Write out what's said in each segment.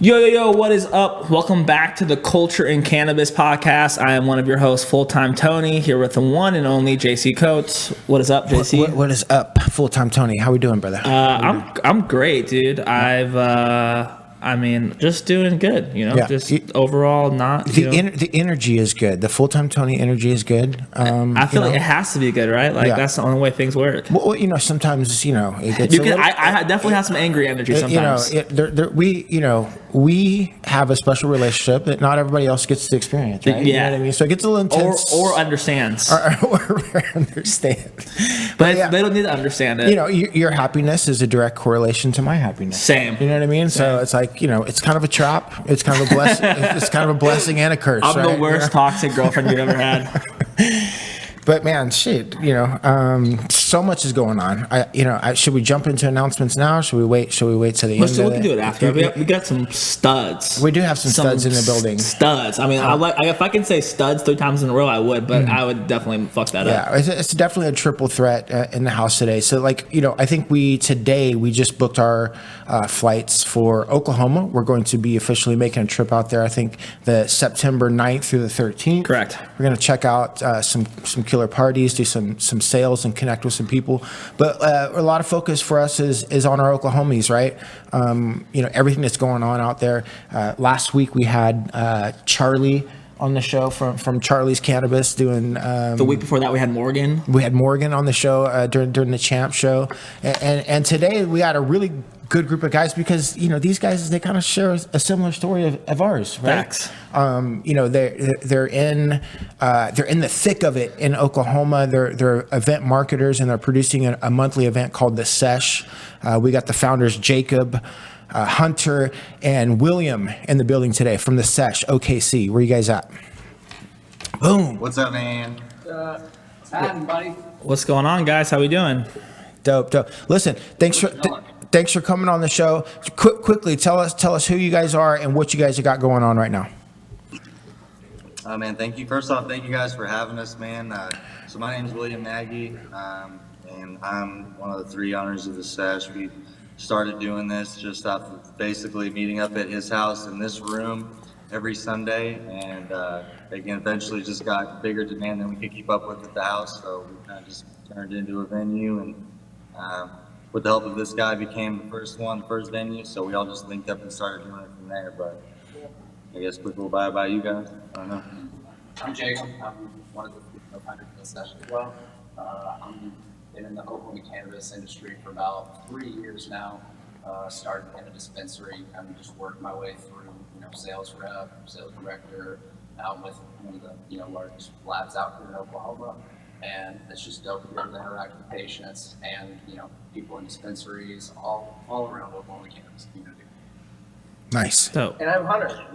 Yo, what is up? Welcome back to the Culture in Cannabis podcast. I am one of your hosts, Full-Time Tony, here with the one and only JC Coates. What is up, JC? What is up, Full-Time Tony? How we doing, brother? I'm great, dude. Just doing good, just overall not. The energy is good. The Full-Time Tony energy is good. I feel like it has to be good, right? Like that's the only way things work. Well, sometimes, it gets I definitely have some angry energy sometimes. We have a special relationship that not everybody else gets to experience, right? Yeah. You know what I mean? So it gets a little intense. Or understands. Or understand. But they don't need to understand it. Your happiness is a direct correlation to my happiness. Same. You know what I mean? Same. So it's like, it's kind of a trap. It's kind of a blessing. It's kind of a blessing and a curse. I'm the worst toxic girlfriend you've ever had. But man, shit, so much is going on. Should we jump into announcements now? Should we wait? Should we wait to the end? We can do it after. We got some studs. We do have some studs in the building. Studs. I mean, if I can say studs 3 times in a row, I would, but I would definitely fuck that up. Yeah, it's definitely a triple threat in the house today. So, I think we just booked our flights for Oklahoma. We're going to be officially making a trip out there. I think the September 9th through the 13th. Correct. We're going to check out some killer parties, do some sales, and connect with some people. But a lot of focus for us is on our Oklahomies, right? Everything that's going on out there. Last week we had Charlie on the show from Charlie's Cannabis doing. The week before that we had Morgan. We had Morgan on the show during the Champ show, and today we had a really good group of guys because these guys, they kind of share a similar story of ours, right? Facts. They're in the thick of it in Oklahoma. They're event marketers, and they're producing a monthly event called the Sesh. We got the founders Jacob, Hunter, and William in the building today from the Sesh OKC. Where you guys at? Boom. What's up, man? What's happening, buddy? What's going on, guys? How we doing? Dope. Listen, thanks for coming on the show. Quickly, tell us who you guys are and what you guys have got going on right now. Man, thank you. First off, thank you guys for having us, man. So my name is William Nagy, and I'm one of the 3 owners of the Sesh. We started doing this just off of basically meeting up at his house in this room every Sunday, and eventually just got bigger demand than we could keep up with at the house, so we kind of just turned it into a venue, and with the help of this guy became the first venue, so we all just linked up and started doing it from there. But I guess quick little bye about you guys. I don't know. I'm Jacob. I'm one of the co-founders of the Sesh as well. I'm been in the Oklahoma cannabis industry for about 3 years now. Started in a dispensary, kind of just worked my way through, sales rep, sales director, out with one of the largest labs out here in Oklahoma. And it's just dope to be able to interact with patients and people in dispensaries all around Oklahoma cannabis community. Nice. So, And I'm Hunter,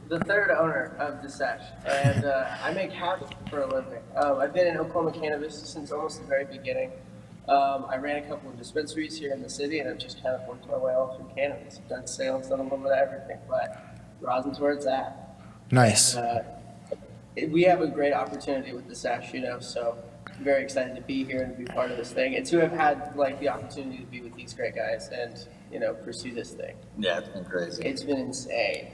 the third owner of the Sesh, and I make hash for a living. I've been in Oklahoma cannabis since almost the very beginning. I ran a couple of dispensaries here in the city, and I've just kind of worked my way all through cannabis. I've done sales, done a little bit of everything, but rosin's where it's at. Nice. We have a great opportunity with the Sesh, so I'm very excited to be here and be part of this thing, and to have had the opportunity to be with these great guys and pursue this thing. Yeah, it's been crazy. It's been insane.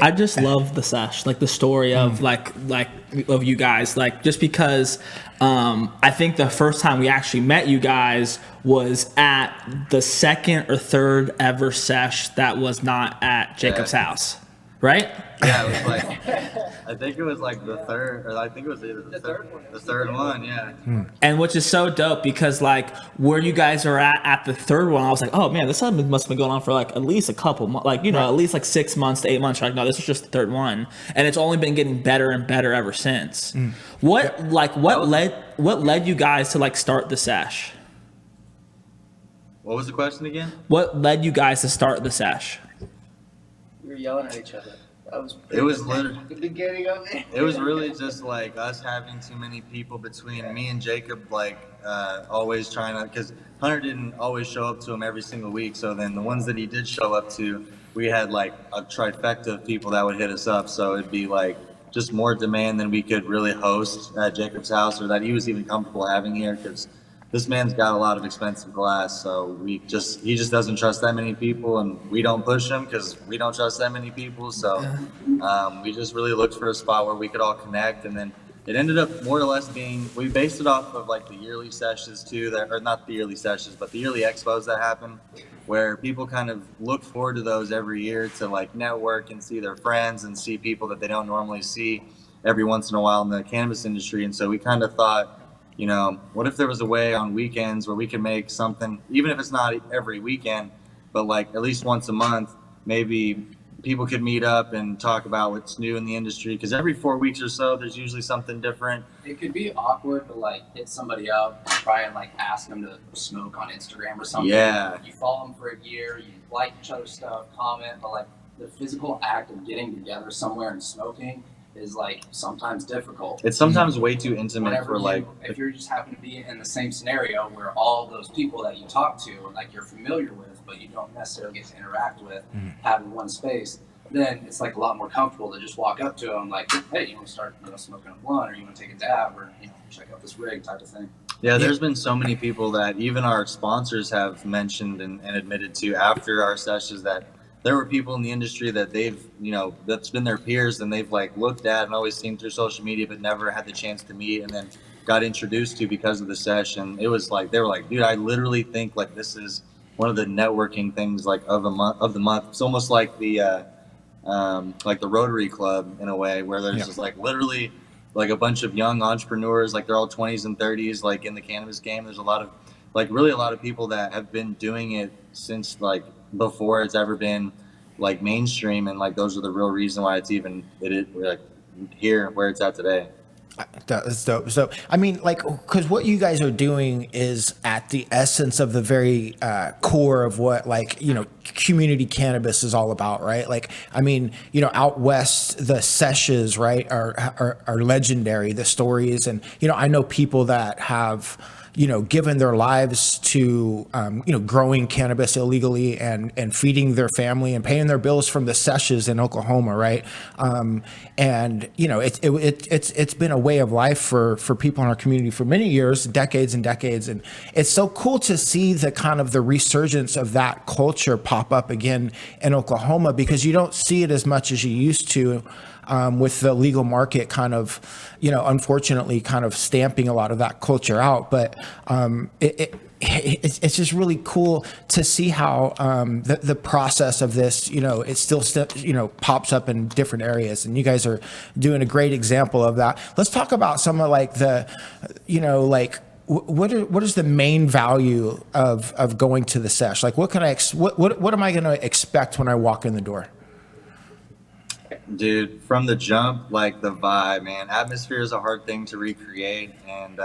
I just love the Sesh, the story of of you guys, just because I think the first time we actually met you guys was at the second or third ever Sesh that was not at Jacob's house, right? Yeah, it was I think it was the third, or I think it was either the third one, yeah. And which is so dope because where you guys are at the third one, I was like, oh man, this must have been going on for at least a couple months, at least 6 months to 8 months. No, this is just the third one, and it's only been getting better and better ever since. What led you guys to start the Sesh? What was the question again? What led you guys to start the Sesh? We were yelling at each other. It was literally the beginning of it. It was really just us having too many people between me and Jacob, always trying to, because Hunter didn't always show up to him every single week. So then the ones that he did show up to, we had a trifecta of people that would hit us up. So it'd be just more demand than we could really host at Jacob's house, or that he was even comfortable having here, because this man's got a lot of expensive glass, so he just doesn't trust that many people, and we don't push him because we don't trust that many people. So we just really looked for a spot where we could all connect, and then it ended up more or less being, we based it off of like the yearly sessions too, that, or not the yearly sessions, but the yearly expos that happen, where people kind of look forward to those every year to like network and see their friends and see people that they don't normally see every once in a while in the cannabis industry. And so we kind of thought, you know, what if there was a way on weekends where we could make something, even if it's not every weekend, but like at least once a month, maybe people could meet up and talk about what's new in the industry. Because every 4 weeks or so, there's usually something different. It could be awkward to like hit somebody up and try and like ask them to smoke on Instagram or something. Yeah. You follow them for a year, you like each other's stuff, comment, but like the physical act of getting together somewhere and smoking is like sometimes difficult. It's sometimes way too intimate Whenever for like, if you're just happen to be in the same scenario where all those people that you talk to, like you're familiar with, but you don't necessarily get to interact with, have in one space, then it's like a lot more comfortable to just walk up to them like, hey, you want to start smoking a blunt, or you want to take a dab, or check out this rig type of thing. yeah, there's been so many people that even our sponsors have mentioned and admitted to after our sessions that there were people in the industry that they've, that's been their peers and they've like looked at and always seen through social media, but never had the chance to meet and then got introduced to because of the session. It was like, they were like, dude, I literally think like this is one of the networking things like of the month. It's almost like the Rotary Club in a way where there's just like literally like a bunch of young entrepreneurs, like they're all 20s and 30s, like in the cannabis game. There's a lot of really a lot of people that have been doing it since like before it's ever been like mainstream, and like those are the real reason why it's even like here where it's at today. That's dope. So, I mean, like, because what you guys are doing is at the essence of the very core of what, like, community cannabis is all about, right? Like, I mean, out west, the sessions, right, are legendary, the stories. And, I know people that have, given their lives to, growing cannabis illegally and feeding their family and paying their bills from the sessions in Oklahoma, right? It's been a way of life for people in our community for many years, decades and decades. And it's so cool to see the kind of the resurgence of that culture pop up again in Oklahoma, because you don't see it as much as you used to. With the legal market kind of, unfortunately kind of stamping a lot of that culture out. But it's just really cool to see how the process of this, it still pops up in different areas. And you guys are doing a great example of that. Let's talk about some of like the, what is the main value of going to the sesh? Like, what am I going to expect when I walk in the door? Dude, from the jump, like the vibe, man, atmosphere is a hard thing to recreate. And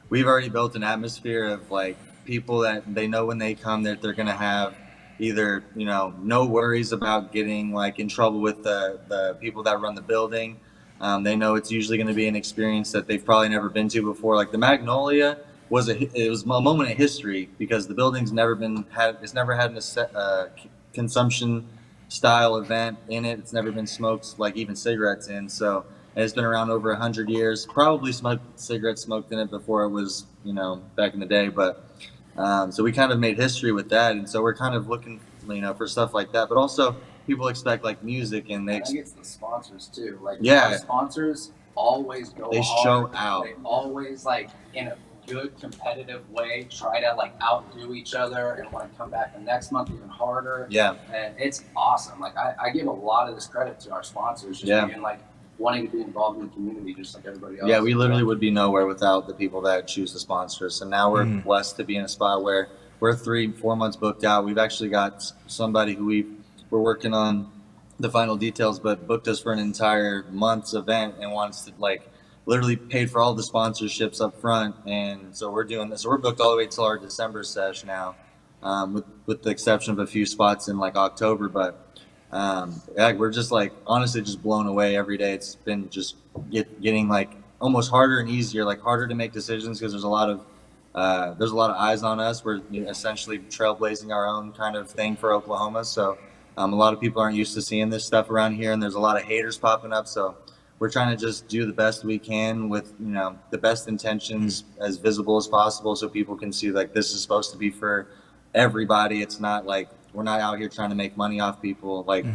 we've already built an atmosphere of like people that they know when they come that they're going to have either, no worries about getting like in trouble with the people that run the building. They know it's usually going to be an experience that they've probably never been to before. Like the Magnolia was a moment of history because the building's never had a consumption style event in it. It's never been smoked like even cigarettes in. So it's been around over 100 years. Probably cigarettes smoked in it before it was, back in the day. But so we kind of made history with that, and so we're kind of looking, for stuff like that. But also people expect like music, and I think it's the sponsors too. Like yeah, our sponsors always go. They hard. show out. They always like in a good competitive way try to like outdo each other and want to come back the next month even harder. Yeah, and it's awesome. Like I give a lot of this credit to our sponsors, just being like wanting to be involved in the community just like everybody else. Yeah, we literally would be nowhere without the people that choose to sponsor us. And now we're blessed to be in a spot where we're 3-4 months booked out. We've actually got somebody who we're working on the final details, but booked us for an entire month's event and wants to like literally paid for all the sponsorships up front. And so we're doing this. So we're booked all the way till our December sesh now, with the exception of a few spots in like October. But we're just like honestly just blown away every day. It's been just getting like almost harder and easier, like harder to make decisions because there's a lot of eyes on us. We're essentially trailblazing our own kind of thing for Oklahoma. So a lot of people aren't used to seeing this stuff around here, and there's a lot of haters popping up. So we're trying to just do the best we can with, you know, the best intentions as visible as possible, so people can see like this is supposed to be for everybody. It's not like we're not out here trying to make money off people. Like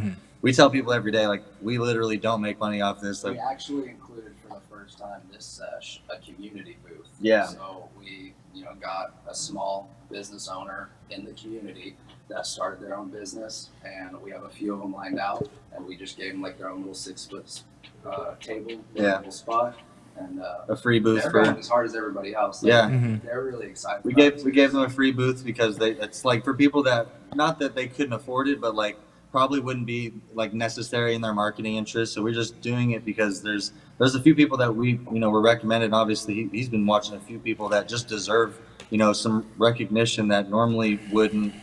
we tell people every day, like we literally don't make money off this. Like we actually included for the first time this sesh a community booth. Yeah. So we, you know, got a small business owner in the community that started their own business, and we have a few of them lined out, and we just gave them like their own little 6-foot table, little spot, and a free booth they're for going as hard as everybody else. Like, they're really excited. We gave them a free booth because it's like for people that, not that they couldn't afford it, but like probably wouldn't be like necessary in their marketing interests. So we're just doing it because there's a few people that we, you know, were recommended. Obviously he's been watching a few people that just deserve, you know, some recognition that normally wouldn't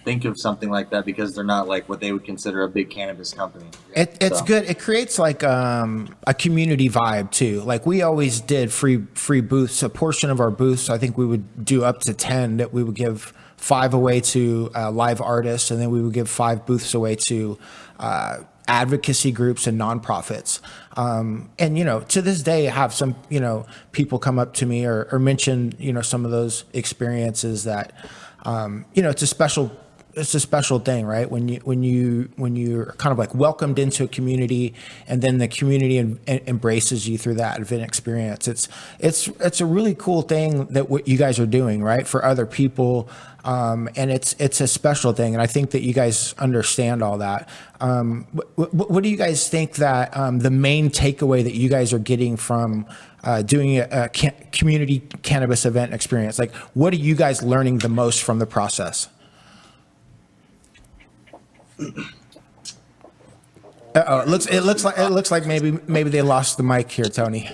think of something like that because they're not like what they would consider a big cannabis company. It's good. It creates like a community vibe too. Like we always did free booths. A portion of our booths, I think we would do up to 10, that we would give 5 away to live artists, and then we would give 5 booths away to advocacy groups and nonprofits. And, you know, to this day, I have some, you know, people come up to me or mention, you know, some of those experiences that, you know, it's a special thing, right? When you're kind of like welcomed into a community, and then the community embraces you through that event experience. It's a really cool thing that what you guys are doing, right, for other people, and it's a special thing. And I think that you guys understand all that. What do you guys think that the main takeaway that you guys are getting from doing a community cannabis event experience? Like, what are you guys learning the most from the process? It looks like maybe they lost the mic here, Tony.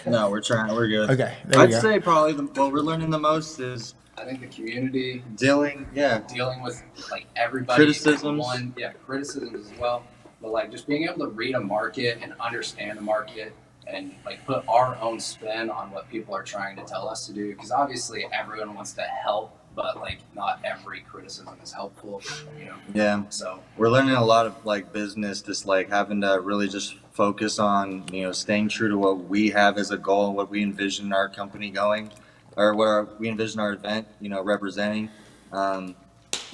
No, we're trying. We're good. Okay, I'd say probably what we're learning the most is I think the community dealing with like everybody, criticisms. Criticisms as well, but like just being able to read a market and understand the market and like put our own spin on what people are trying to tell us to do, because obviously everyone wants to help, but like not every criticism is helpful, you know. Yeah. So we're learning a lot of like business, just like having to really just focus on, you know, staying true to what we have as a goal, what we envision our company going, or we envision our event, you know, representing.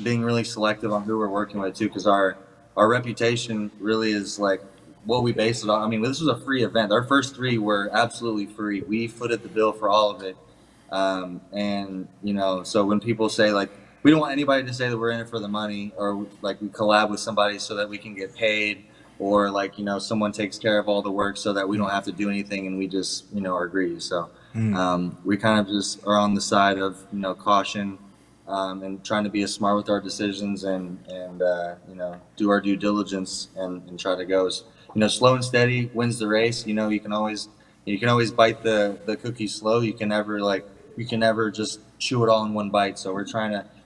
Being really selective on who we're working with too, because our reputation really is like what we base it on. I mean, this was a free event. Our first 3 were absolutely free. We footed the bill for all of it. And, you know, so when people say like, we don't want anybody to say that we're in it for the money, or like we collab with somebody so that we can get paid, or like, you know, someone takes care of all the work so that we don't have to do anything and we just, you know, are greedy. So we kind of just are on the side of, you know, caution, and trying to be as smart with our decisions and you know, do our due diligence and try to go, you know, slow and steady wins the race. You know, you can always bite the cookie slow. You can never just chew it all in one bite. So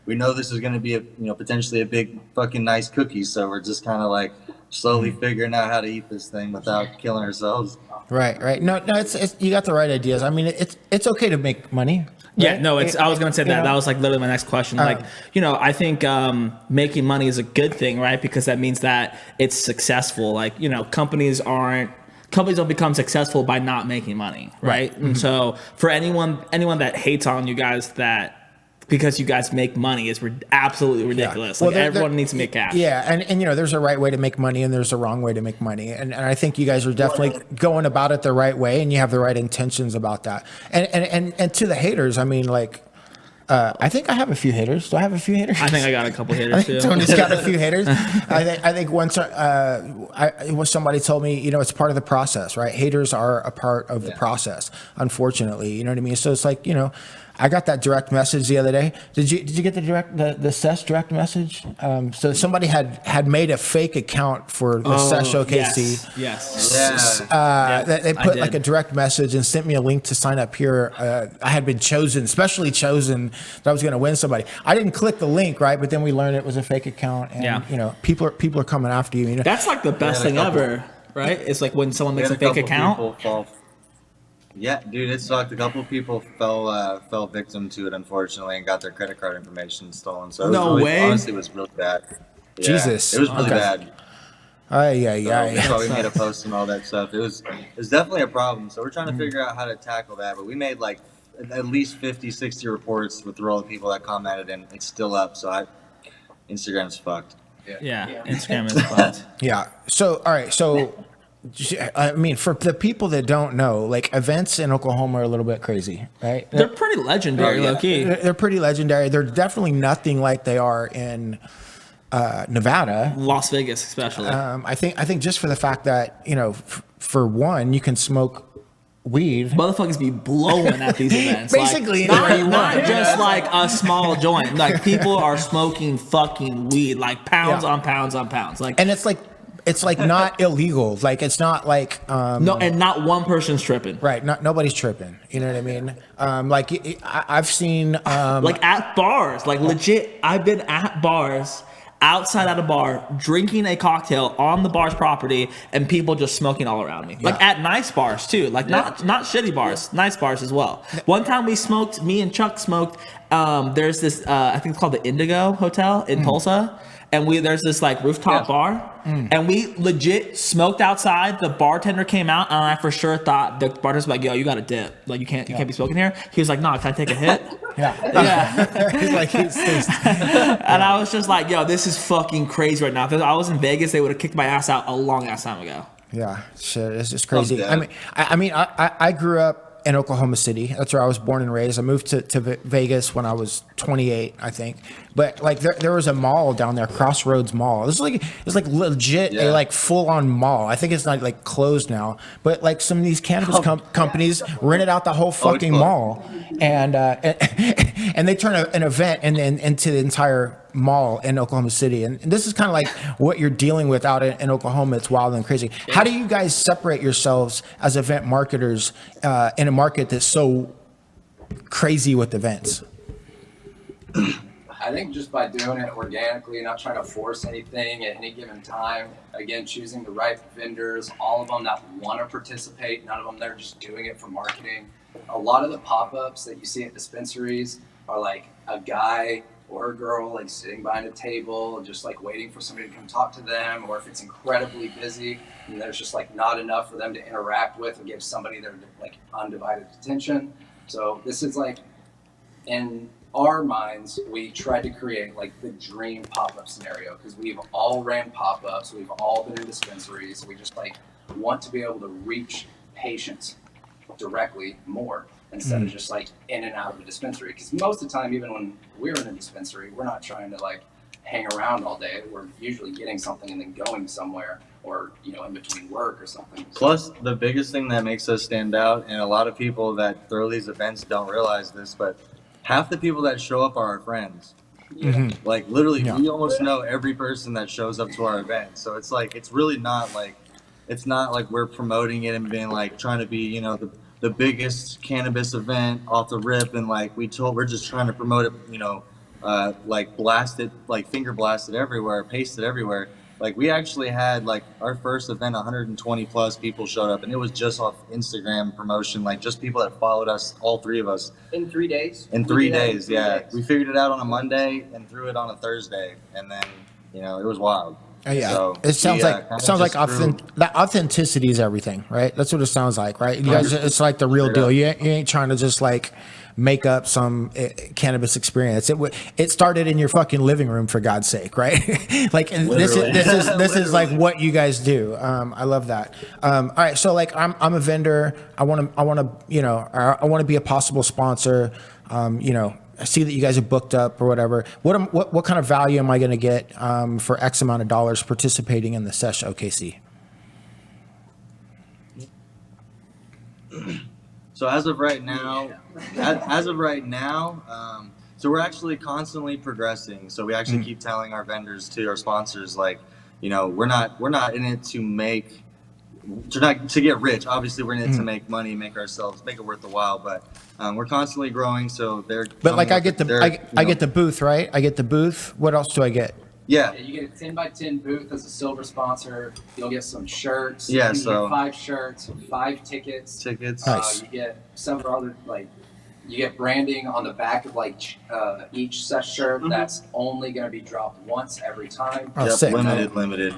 we know this is going to be potentially a big fucking nice cookie. So we're just kind of like slowly figuring out how to eat this thing without killing ourselves. Right. No, it's you got the right ideas. I mean, it's okay to make money. Right? Yeah, no, I was going to say that. That was like literally my next question. Like, you know, I think making money is a good thing, right? Because that means that it's successful. Like, you know, companies don't become successful by not making money, right? And so for anyone that hates on you guys that because you guys make money is absolutely ridiculous. Yeah. Like, everyone needs to make cash. Yeah, and you know, there's a right way to make money and there's a wrong way to make money, and I think you guys are definitely going about it the right way, and you have the right intentions about that. And to the haters, I mean, like, I think I have a few haters. Do I have a few haters? I think I got a couple haters too. Tony's got a few haters. I think once somebody told me, you know, it's part of the process, right? Haters are a part of the process, unfortunately. You know what I mean? So it's like, you know, I got that direct message the other day. Did you get the Sesh direct message? So somebody had made a fake account for the Sesh OKC. Yes. They put like a direct message and sent me a link to sign up here. I had been specially chosen that I was going to win somebody. I didn't click the link, right? But then we learned it was a fake account, and you know, people are coming after you. You know, that's like the best thing ever, right? It's like when someone makes a fake account. Yeah, dude, it sucked. A couple people fell victim to it, unfortunately, and got their credit card information stolen. So honestly, it was really bad. Yeah, Jesus, it was really bad. Yeah. So we made a post and all that stuff. It's definitely a problem. So we're trying to figure out how to tackle that. But we made like at least 50, 60 reports with all the people that commented, and it's still up. So Instagram's fucked. Yeah. Instagram is fucked. Yeah. So, all right. So, I mean, for the people that don't know, like events in Oklahoma are a little bit crazy, right? They're pretty legendary, low key. They're pretty legendary. They're definitely nothing like they are in Nevada, Las Vegas, especially. I think just for the fact that for one, you can smoke weed. Motherfuckers be blowing at these events. Basically, like, not just like a small joint. Like people are smoking fucking weed, like pounds on pounds on pounds. Like, and it's like not illegal. Like it's not like no, and not one person's tripping. Right. Nobody's tripping. You know what I mean? I've seen like at bars, like legit. I've been at bars. Outside at a bar, drinking a cocktail on the bar's property, and people just smoking all around me. Like at nice bars too, like not shitty bars, nice bars as well. One time me and Chuck smoked. There's this, I think it's called the Indigo Hotel in Tulsa, and there's this like rooftop bar, and we legit smoked outside. The bartender came out, and I for sure thought the bartender's like, "Yo, you got to dip. Like you can't be smoking here." He was like, "No, can I take a hit?" He's like, and I was just like, "Yo, this is fucking crazy right now. If I was in Vegas, they would have kicked my ass out a long ass time ago." Yeah, shit, it's just crazy. I grew up in Oklahoma City. That's where I was born and raised. I moved to Vegas when I was 28, I think. But like there was a mall down there, Crossroads Mall. It's like legit a like full on mall. I think it's not like closed now, but like some of these cannabis companies rented out the whole fucking mall, and they turn an event into the entire mall in Oklahoma City. And this is kind of like what you're dealing with out in Oklahoma. It's wild and crazy. How do you guys separate yourselves as event marketers in a market that's so crazy with events? I think just by doing it organically, not trying to force anything at any given time. Again, choosing the right vendors, all of them that want to participate, none of them that are just doing it for marketing. A lot of the pop-ups that you see at dispensaries are like a guy or a girl like sitting behind a table, just like waiting for somebody to come talk to them, or if it's incredibly busy and there's just like not enough for them to interact with and give somebody their like undivided attention. So this is like, in our minds, we tried to create like the dream pop-up scenario because we've all ran pop-ups, we've all been in dispensaries. We just like want to be able to reach patients directly more instead of just like in and out of a dispensary. Because most of the time, even when we're in a dispensary, we're not trying to like hang around all day. We're usually getting something and then going somewhere, or in between work or something. Plus, the biggest thing that makes us stand out, and a lot of people that throw these events don't realize this, but half the people that show up are our friends. Like literally, we almost know every person that shows up to our event. So it's like it's really not like we're promoting it and being like trying to be the biggest cannabis event off the rip, and like we're just trying to promote it, like blasted, like finger blasted everywhere, pasted everywhere. Like we actually had like our first event, 120 plus people showed up, and it was just off Instagram promotion, like just people that followed us, all three of us. In 3 days? In 3 days, yeah. We figured it out on a Monday and threw it on a Thursday, and then it was wild. Yeah, so, it sounds like authenticity is everything, right? That's what it sounds like, right? You guys, it's like the real deal. You ain't trying to just like make up some cannabis experience. It started in your fucking living room, for God's sake, right? Like this is like what you guys do. I love that. All right, so like I'm a vendor. I want to be a possible sponsor. I see that you guys are booked up or whatever. What kind of value am I going to get for X amount of dollars participating in the Sesh OKC? So as of right now, so we're actually constantly progressing. So we actually keep telling our vendors, to our sponsors, like, we're not in it to get rich. Obviously, we're in it to make money, make it worth the while. But we're constantly growing. So they're. But like I get the booth, right? I get the booth. What else do I get? Yeah. You get a 10 by 10 booth as a silver sponsor. You'll get some shirts. Yeah. You So get 5 shirts, 5 tickets. Nice. You get several other you get branding on the back of each Sesh shirt. That's only going to be dropped once every time. Oh, sick. Limited.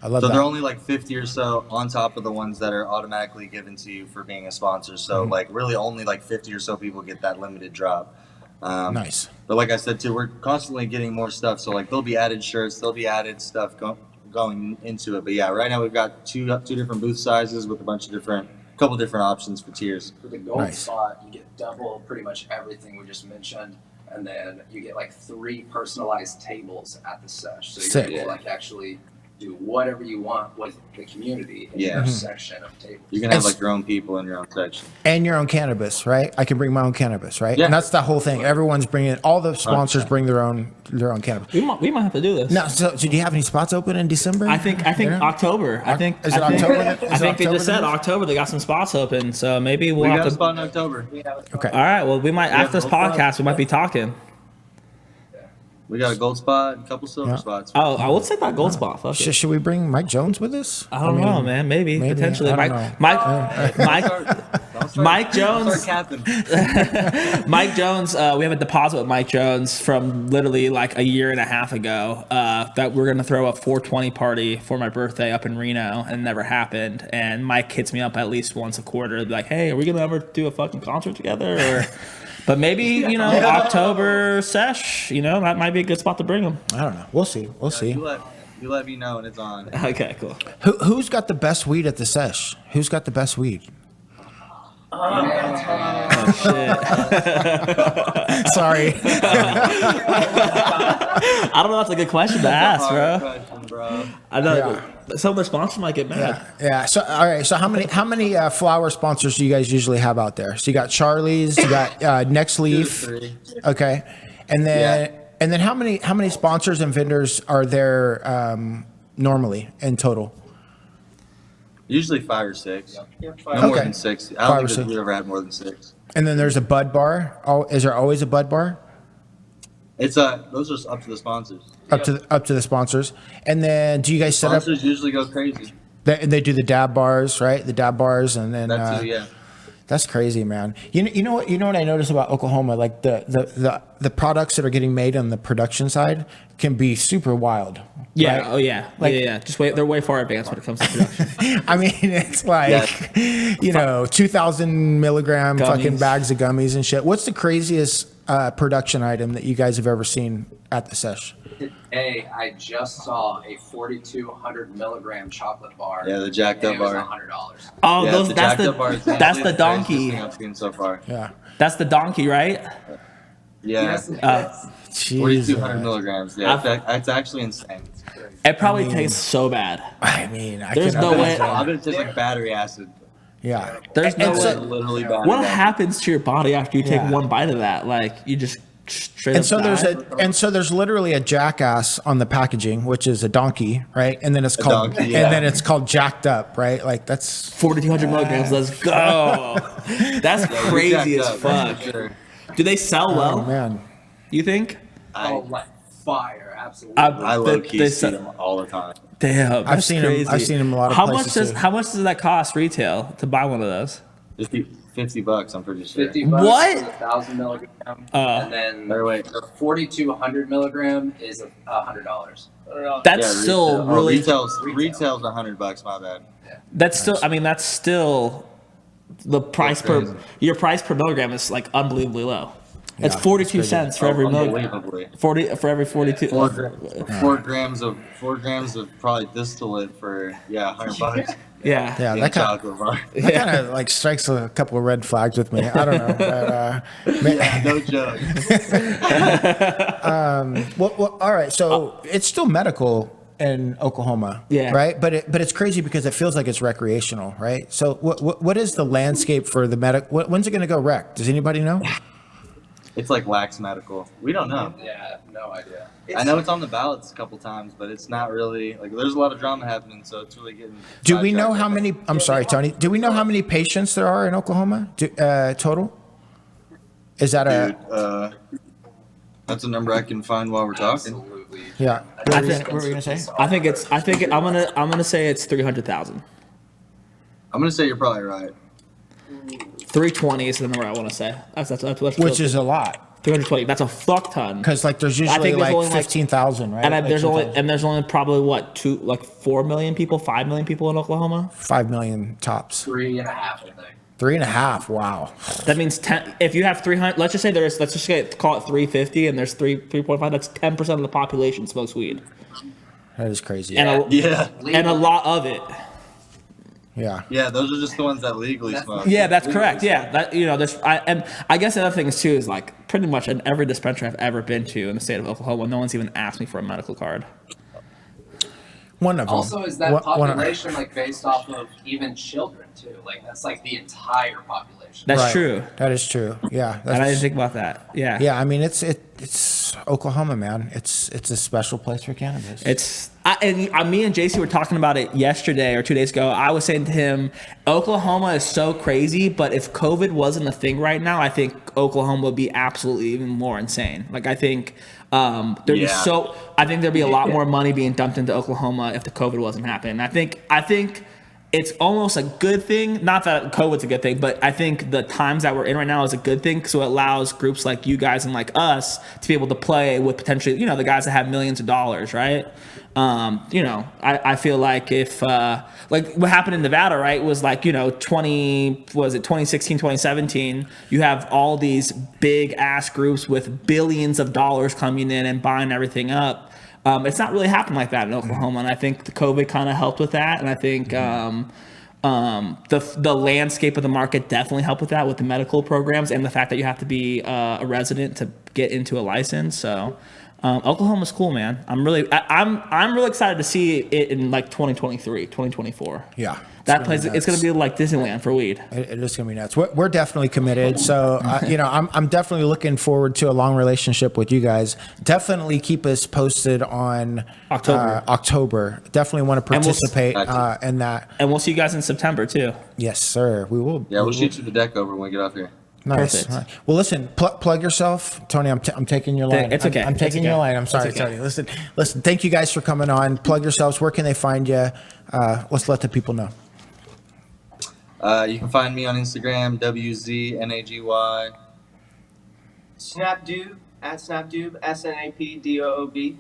I love So that. they're only like 50 or so on top of the ones that are automatically given to you for being a sponsor. So like really only like 50 or so people get that limited drop. Nice. But like I said too, we're constantly getting more stuff. So like there'll be added shirts, there'll be added stuff going into it. But yeah, right now we've got two different booth sizes with a bunch of couple different options for tiers. For the gold Nice. spot, you get double pretty much everything we just mentioned, and then you get like 3 personalized tables at the sesh. So you're Sick. able to like actually do whatever you want with the community in Yeah. your section of tables. You can have like your own people in your own section. And your own cannabis, right? I can bring my own cannabis, right? Yeah. And that's the whole thing. Everyone's bringing. All the sponsors 100%. bring their own cannabis. We might have to do this. Now, so do you have any spots open in December? I think Yeah. October. I think Is it I think- October? I think they just said October. They got some spots open, so maybe we'll We have got a to. spot in October. Okay. All right. Well, we might Yeah, after this no problem. podcast, we might be talking. We got a gold spot, a couple silver Yeah. spots. Oh, I would take that gold spot. Fuck it. Should we bring Mike Jones with us? I don't know, man. Maybe potentially. I don't know. Mike Jones. Start capping. Mike Jones, we have a deposit with Mike Jones from literally like a year and a half ago that we're going to throw a 420 party for my birthday up in Reno, and it never happened. And Mike hits me up at least once a quarter, be like, hey, are we going to ever do a fucking concert together? Or, but maybe, you know, October sesh, you know, that might be a good spot to bring him. I don't know. We'll see. We'll see. You let me know and it's on. Okay, cool. Who's got the best weed at the sesh? Who's got the best weed? Oh, shit. Sorry. I don't know if that's a good question to ask, bro. Question, bro. I know Yeah. some of the sponsors might get mad. Yeah. So all right. So how many flower sponsors do you guys usually have out there? So you got Charlie's, you got Next 2 to Leaf. 3. Okay. And then how many sponsors and vendors are there normally in total? Usually 5 or 6. Yeah, No fine. more Okay. than 6. I 5 or don't think 6. we've ever had more than 6. And then there's a bud bar. Oh, is there always a bud bar? It's those are up to the sponsors. Up to the sponsors. And then do you guys set up? Sponsors usually go crazy. They do the dab bars, right? The dab bars, and then That too, yeah. that's crazy, man. You know what I noticed about Oklahoma, like the products that are getting made on the production side can be super wild. Yeah. right? Oh yeah. Like- yeah. Just wait. They're way far advanced when it comes to production. I mean, it's like 2,000 milligram fucking Gummies. bags of gummies and shit. What's the craziest production item that you guys have ever seen at the sesh? Today, I just saw a 4,200 milligram chocolate bar. Yeah, the jacked and up it was bar. $100. Oh, Yeah, those. the That's jacked the. up bar is That's easily the craziest donkey. thing I've seen so far. Yeah. That's the donkey, right? Yeah. Yes, Jeez, 4,200 man. milligrams. Yeah, that's actually insane. It probably tastes so bad. I mean, I There's can no way- I bet it tastes like battery acid. Yeah. There's no And way. so- Literally battery What acid. happens to your body after you take Yeah. one bite of that? Like you just straight And up so die? there's literally a jackass on the packaging, which is a donkey, right? And then it's called donkey, yeah. and then it's called jacked up, right? Like that's 4,200 milligrams. Let's go. That's Yeah, crazy as jacked up, that's fuck. for sure. Do they sell well? oh man. You think? Oh, like fire, absolutely. I low key They see sell- them all the time. Damn, that's seen 'em- crazy. I've seen 'em a lot of how places, much does too. How much does that cost retail to buy one of those? $50, I'm pretty sure. $50 What? for the 1,000 milligram, and then Or wait. the 4,200 milligram is $100. That's Yeah, still retail. really. Retail's $100. My bad. That's still. I mean, that's still the price per. crazy. Your price per milligram is like unbelievably low. It's Yeah, 42 that's crazy. cents for every milligram. Unbelievably. 40 for every 42. 4 grams of probably distillate for $100. Yeah. Yeah, In a that kind chocolate bar. that kind of like strikes a couple of red flags with me. I don't know. But, No joke. well, all right. So it's still medical in Oklahoma, Yeah. right? But it's crazy because it feels like it's recreational, right? So what is the landscape for the when's it going to go rec? Does anybody know? It's like wax medical. We don't know. Yeah, no idea. I know it's on the ballots a couple times, but it's not really like there's a lot of drama happening, so it's really getting. Do we know sidetracked. how many? I'm sorry, Tony. Do we know how many patients there are in Oklahoma total? Is that a Dude, that's a number I can find while we're talking. Absolutely. yeah? I What think- were we gonna say? I'm gonna say it's 300,000. I'm gonna say you're probably right. 320 is the number I want to say. That's Which is a lot. 320. That's a fuck ton. Because like there's usually think there's like only, 15,000, right? And Like there's only probably what 4 million people, 5 million people in Oklahoma. 5 million tops. 3.5, I think. 3.5. Wow. That means 10. If you have 300, let's just say call it 350, and there's 3.5. That's 10% of the population smokes weed, That is crazy. and a lot of it. Yeah. Yeah, those are just the ones that legally smoke. Yeah, that's correct. Yeah, that and I guess the other thing is too is like pretty much in every dispensary I've ever been to in the state of Oklahoma, no one's even asked me for a medical card. One of them. Also, is that population like based off of even children too? Like that's like the entire population. That's Right. true. That is true. Yeah. And I didn't think about that. Yeah. Yeah, I mean it's Oklahoma, man. It's a special place for cannabis. Me and JC were talking about it yesterday or 2 days ago. I was saying to him, Oklahoma is so crazy, but if COVID wasn't a thing right now, I think Oklahoma would be absolutely even more insane. Like I think there'd be a lot more money being dumped into Oklahoma if the COVID wasn't happening. I think it's almost a good thing. Not that COVID's a good thing, but I think the times that we're in right now is a good thing. So it allows groups like you guys and like us to be able to play with potentially, the guys that have millions of dollars, right? I feel like if, like what happened in Nevada, right, was like, 2016, 2017, you have all these big ass groups with billions of dollars coming in and buying everything up. It's not really happened like that in Oklahoma, and I think the COVID kind of helped with that, and I think the landscape of the market definitely helped with that, with the medical programs and the fact that you have to be a resident to get into a license. So Oklahoma's cool, man. I'm really excited to see it in like 2023, 2024. Yeah. That place, it's going to be like Disneyland for weed. It is going to be nuts. We're definitely committed. So, I'm definitely looking forward to a long relationship with you guys. Definitely keep us posted on October. Definitely want to participate in that. And we'll see you guys in September too. Yes, sir. We will. Yeah, we'll shoot you the deck over when we get off here. Nice. Perfect. Right. Well, listen, plug yourself. Tony, I'm taking your line. It's okay. I'm taking your line. I'm sorry, It's okay. Tony. Listen, thank you guys for coming on. Plug yourselves. Where can they find you? Let's let the people know. You can find me on Instagram, WZNAGY. Snapdoob at Snapdoob, SNAPDOOB.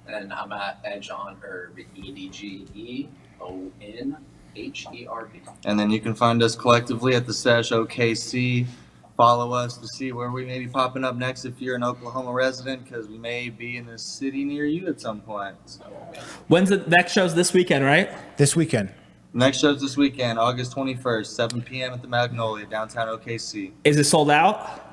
And I'm at EdgeOnHerb, EDGEONHERB. And then you can find us collectively at the Sesh OKC. Follow us to see where we may be popping up next if you're an Oklahoma resident, because we may be in a city near you at some point. So, When's the next show's this weekend, right? This weekend. next show's this weekend, August 21st, 7 p.m. at the Magnolia, downtown OKC. Is it sold out?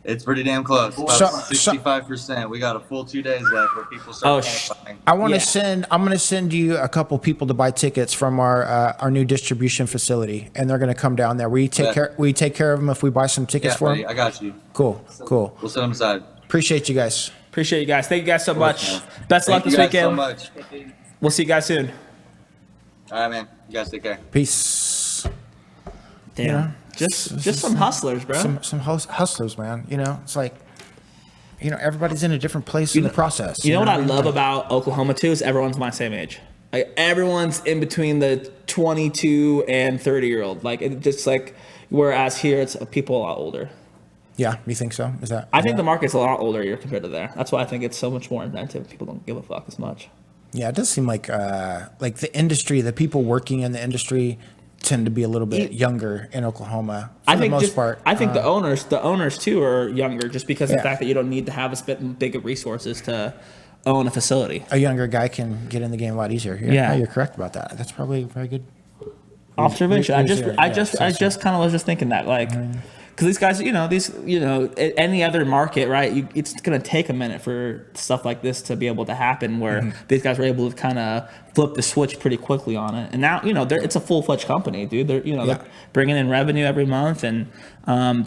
It's pretty damn close. About 65%. We got a full 2 days left where people start buying. I'm going to send you a couple people to buy tickets from our new distribution facility, and they're going to come down there. We take care of them if we buy some tickets for them. I got you. Cool. We'll set them aside. Appreciate you guys. Appreciate you guys. Thank you guys so much. Best of luck this Thank you weekend. guys so much. We'll see you guys soon. All right, man. You guys take care. Peace. Damn. Yeah. Just some hustlers, bro. Some hustlers, man. It's like, everybody's in a different place in the process. You know what I love about Oklahoma too is everyone's my same age. Like everyone's in between the 22 and 30-year-old. Like it just like, whereas here it's people a lot older. Yeah, you think so? Is that? I think the market's a lot older here compared to there. That's why I think it's so much more inventive. People don't give a fuck as much. Yeah, it does seem like the industry, the people working in the industry tend to be a little bit younger in Oklahoma for the most part. I think the owners too are younger just because of the fact that you don't need to have big resources to own a facility. A younger guy can get in the game a lot easier. You're correct about that. That's probably a very good observation. I just kind of was just thinking that because these guys, any other market, right? It's gonna take a minute for stuff like this to be able to happen, where these guys were able to kind of flip the switch pretty quickly on it. And now, it's a full-fledged company, dude. They're bringing in revenue every month, and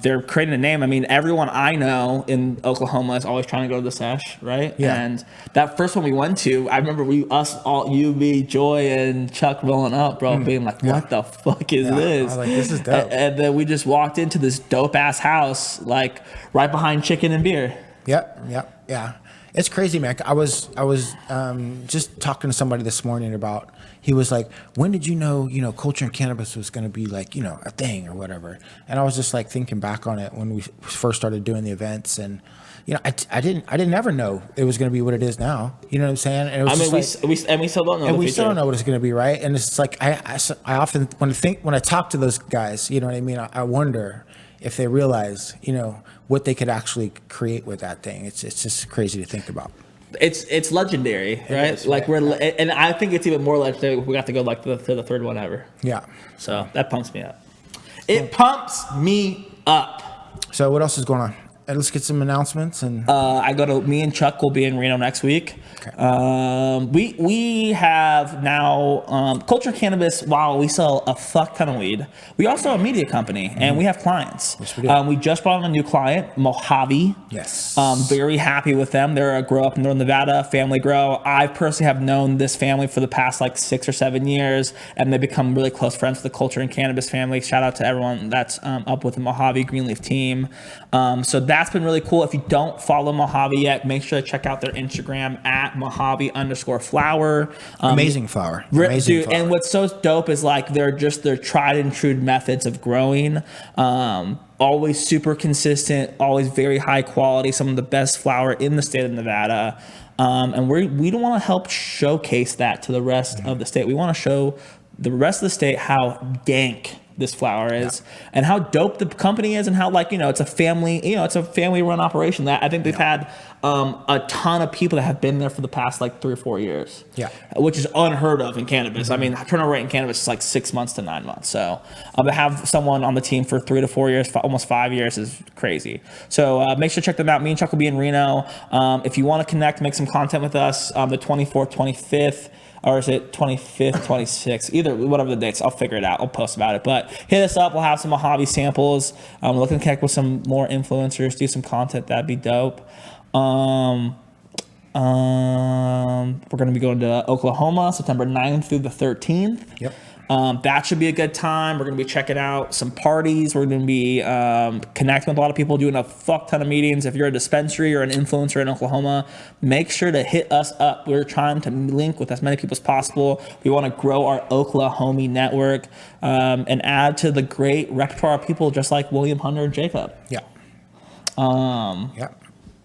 they're creating a name. I mean, everyone I know in Oklahoma is always trying to go to the Sesh, right? Yeah. And that first one we went to, I remember you, me, Joy, and Chuck rolling up, bro, being like, "What the fuck is this?" I was like, "This is dope." And then we just walked into this dope ass house, like right behind Chicken and Beer. Yep. Yeah. It's crazy, man. I was just talking to somebody this morning about. He was like, "When did you know culture and cannabis was going to be like a thing or whatever?" And I was just like thinking back on it when we first started doing the events, and I didn't ever know it was going to be what it is now. You know what I'm saying? And it was we still don't know. And we still don't know what it's going to be, right? And it's like I often when I talk to those guys, you know what I mean. I wonder if they realize what they could actually create with that thing. It's just crazy to think about. It's legendary, right? Is, like right? and I think it's even more legendary. We got to go like to the third one ever. Yeah. So that pumps me up. It pumps me up. So what else is going on? Let's get some announcements and. Me and Chuck will be in Reno next week. Okay. We have now Culture Cannabis. While we sell a fuck ton of weed, we also have a media company and we have clients. Yes, we do. We just brought on a new client, Mojave. Yes. Very happy with them. They're a grow up in Northern Nevada, family grow. I personally have known this family for the past like 6 or 7 years, and they've become really close friends with the Culture and Cannabis family. Shout out to everyone that's up with the Mojave Greenleaf team. So that's been really cool. If you don't follow Mojave yet, make sure to check out their Instagram at Mojave_flower. Amazing flower. Amazing flower. And what's so dope is like they're tried and true methods of growing. Always super consistent, always very high quality, some of the best flower in the state of Nevada. And we don't want to help showcase that to the rest of the state. We want to show the rest of the state how dank this flower is and how dope the company is and how it's a family run operation that I think they've had a ton of people that have been there for the past like 3 or 4 years, which is unheard of in cannabis. I mean, turnover rate in cannabis is like 6 months to 9 months. So to have someone on the team for 3 to 4 years, almost 5 years is crazy. So make sure to check them out. Me and Chuck will be in Reno. If you want to connect, make some content with us the 24th, 25th, or is it 25th, 26th? Either, whatever the dates, I'll figure it out. I'll post about it. But hit us up. We'll have some Mojave samples. We're looking to connect with some more influencers, do some content. That'd be dope. We're going to be going to Oklahoma, September 9th through the 13th. Yep. That should be a good time. We're going to be checking out some parties. We're going to be connecting with a lot of people, doing a fuck ton of meetings. If you're a dispensary or an influencer in Oklahoma, make sure to hit us up. We're trying to link with as many people as possible. We want to grow our Oklahoma network and add to the great repertoire of people just like William, Hunter, and Jacob. Yeah.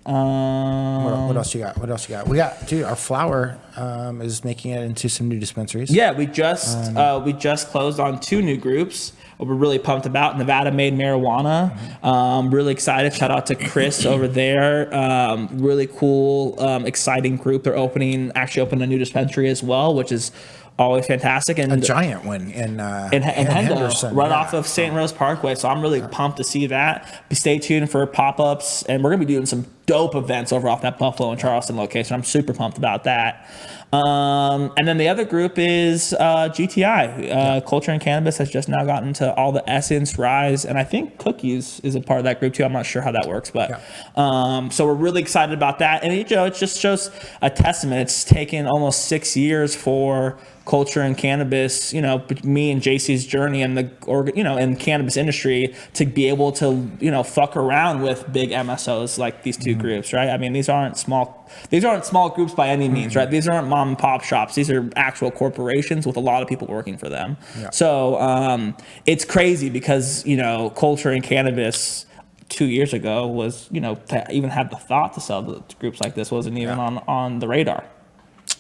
What else you got? We got, dude, our flower is making it into some new dispensaries. Yeah, we just closed on 2 new groups. We're really pumped about Nevada Made Marijuana. Really excited. Shout out to Chris over there. Really cool, exciting group. They're opening a new dispensary as well, which is always fantastic. And a giant one in Henderson, right off of St. Rose Parkway. So I'm really pumped to see that. Stay tuned for pop-ups, and we're gonna be doing some dope events over off that Buffalo and Charleston location. I'm super pumped about that. And then the other group is GTI. Culture and Cannabis has just now gotten to all the Essence, Rise, and I think Cookies is a part of that group too. I'm not sure how that works, but so we're really excited about that. And it just shows a testament. It's taken almost 6 years for Culture and Cannabis, me and JC's journey in in cannabis industry to be able to, fuck around with big MSOs like these 2 groups, right? I mean, these aren't small groups by any means, right? These aren't mom and pop shops. These are actual corporations with a lot of people working for them. Yeah. So it's crazy because, Culture and Cannabis 2 years ago was, to even have the thought to sell to groups like this wasn't even on the radar.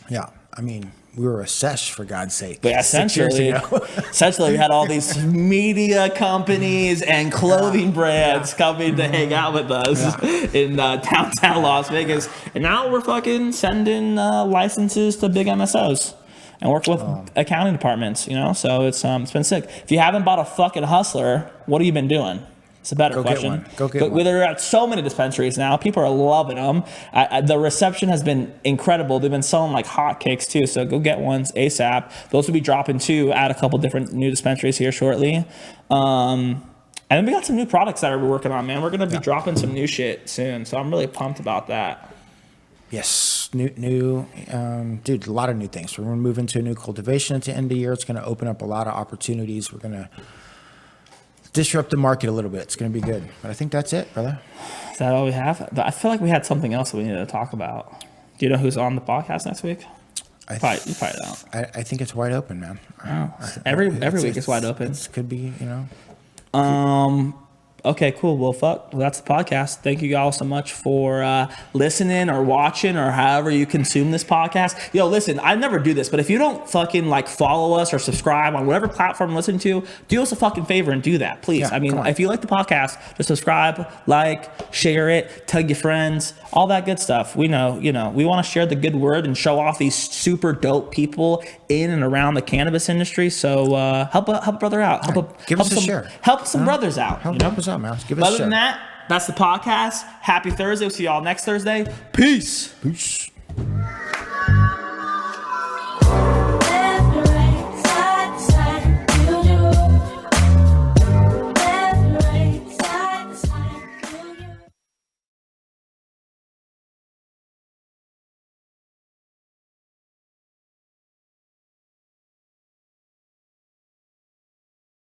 Yeah. I mean, we were a sesh, for God's sake. But essentially, we had all these media companies and clothing brands coming to hang out with us in downtown Las Vegas. And now we're fucking sending licenses to big MSOs and work with accounting departments, So it's been sick. If you haven't bought a fucking Hustler, what have you been doing? It's a better question. Go get one. They're at so many dispensaries now. People are loving them. The reception has been incredible. They've been selling like hotcakes too. So go get ones ASAP. Those will be dropping too at a couple different new dispensaries here shortly. And then we got some new products that we're working on, man. We're going to be dropping some new shit soon. So I'm really pumped about that. Yes, new, dude, a lot of new things. We're going to move into a new cultivation at the end of the year. It's going to open up a lot of opportunities. We're going to disrupt the market a little bit. It's going to be good. But I think that's it, brother. Is that all we have? I feel like we had something else that we needed to talk about. Do you know who's on the podcast next week? You probably don't. I think it's wide open, man. Every week it's wide open. It could be, you know. Okay, cool. Well, that's the podcast. Thank you all so much for listening or watching or however you consume this podcast. Yo, listen, I never do this, but if you don't fucking like follow us or subscribe on whatever platform you listen to, do us a fucking favor and do that, please. Yeah, I mean, if you like the podcast, just subscribe, like, share it, tell your friends, all that good stuff. We know, we want to share the good word and show off these super dope people in and around the cannabis industry. So help a brother out. Give us a share. Help some brothers out. Help us out, man. Give us a Other share. than that, that's the podcast. Happy Thursday. We'll see y'all next Thursday. Peace. Peace.